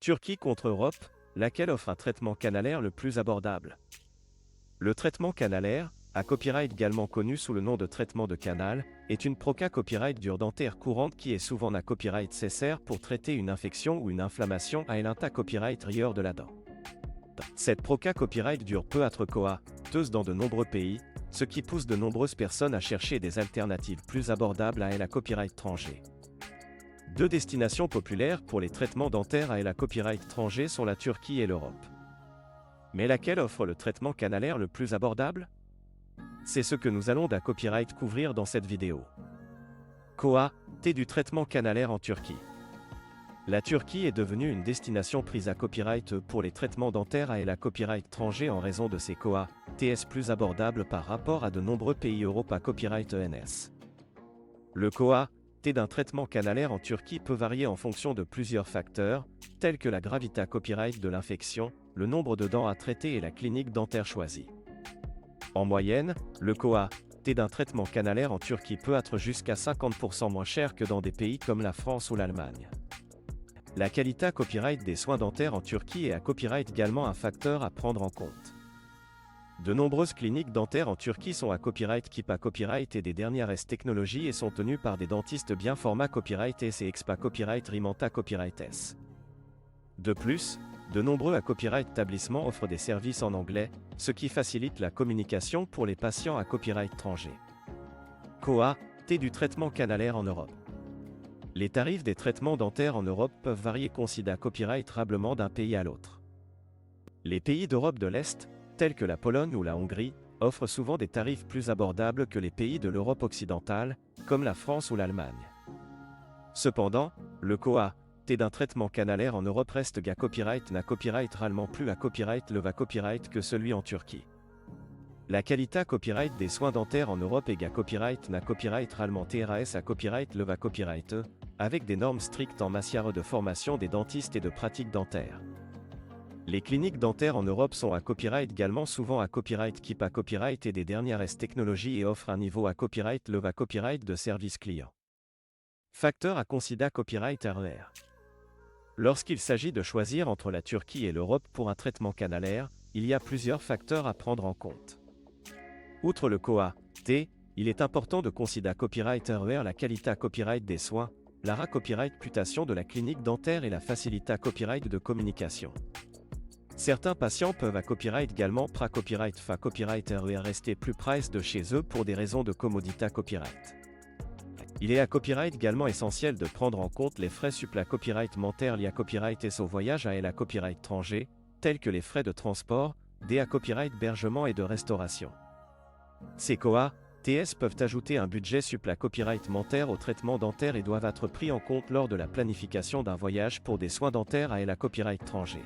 Turquie contre Europe, laquelle offre un traitement canalaire le plus abordable? Le traitement canalaire, à copyright également connu sous le nom de traitement de canal, est une proca copyright dure dentaire courante qui est souvent un copyright cessaire pour traiter une infection ou une inflammation à l'INTA copyright rieur de la dent. Cette proca copyright dure peut être coûteuse dans de nombreux pays, ce qui pousse de nombreuses personnes à chercher des alternatives plus abordables à la copyright étranger. Deux destinations populaires pour les traitements dentaires à la copyright étranger sont la Turquie et l'Europe. Mais laquelle offre le traitement canalaire le plus abordable? C'est ce que nous allons copyright couvrir dans cette vidéo. T du traitement canalaire en Turquie. La Turquie est devenue une destination prise à copyright pour les traitements dentaires à la copyright étranger en raison de ses TS plus abordables par rapport à de nombreux pays Europe à copyright ENS. Le T d'un traitement canalaire en Turquie peut varier en fonction de plusieurs facteurs, tels que la gravité copyright de l'infection, le nombre de dents à traiter et la clinique dentaire choisie. En moyenne, le T d'un traitement canalaire en Turquie peut être jusqu'à 50% moins cher que dans des pays comme la France ou l'Allemagne. La qualité copyright des soins dentaires en Turquie est à copyright également un facteur à prendre en compte. De nombreuses cliniques dentaires en Turquie sont à copyright KIPA copyright et des dernières technologies et sont tenues par des dentistes bien format copyright S et expa copyright Rimanta copyright S. De plus, de nombreux copyright établissements offrent des services en anglais, ce qui facilite la communication pour les patients à copyright étranger. T du traitement canalaire en Europe. Les tarifs des traitements dentaires en Europe peuvent varier considérablement d'un pays à l'autre. Les pays d'Europe de l'Est, tels que la Pologne ou la Hongrie, offrent souvent des tarifs plus abordables que les pays de l'Europe occidentale, comme la France ou l'Allemagne. Cependant, le T d'un traitement canalaire en Europe reste copyright n'a copyright réellement plus à copyright le copyright que celui en Turquie. La qualité copyright des soins dentaires en Europe est copyright n'a copyright réellement TRAS à copyright le copyright avec des normes strictes en matière de formation des dentistes et de pratiques dentaires. Les cliniques dentaires en Europe sont à copyright également souvent à copyright KIPA copyright et des dernières technologies et offrent un niveau à copyright le copyright de service client. Facteur à considérer copyright RER. Lorsqu'il s'agit de choisir entre la Turquie et l'Europe pour un traitement canalaire, il y a plusieurs facteurs à prendre en compte. Outre le T, il est important de considérer copyright RER la qualité copyright des soins, la copyright réputation de la clinique dentaire et la facilité copyright de communication. Certains patients peuvent à copyright également copyright copyright RER rester plus price de chez eux pour des raisons de commodité copyright. Il est à copyright également essentiel de prendre en compte les frais supplémentaires copyright mentaires liés à copyright et au voyage à la copyright étranger, tels que les frais de transport, des copyright hébergement et de restauration. Ces TS peuvent ajouter un budget supplémentaire copyright mentaire au traitement dentaire et doivent être pris en compte lors de la planification d'un voyage pour des soins dentaires à la copyright étranger.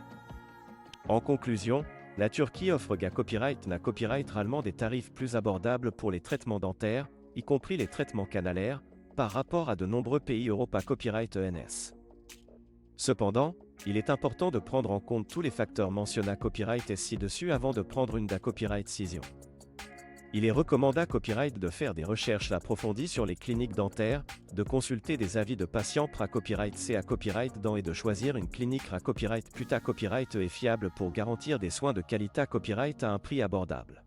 En conclusion, la Turquie offre copyright n'a copyright réellement des tarifs plus abordables pour les traitements dentaires, y compris les traitements canalaires, par rapport à de nombreux pays Europe à copyright ENS. Cependant, il est important de prendre en compte tous les facteurs mentionnés copyright ci-dessus avant de prendre une copyright décision. Il est recommandé copyright de faire des recherches approfondies sur les cliniques dentaires, de consulter des avis de patients copyright C à copyright dent et de choisir une clinique copyright copyright et fiable pour garantir des soins de qualité copyright à un prix abordable.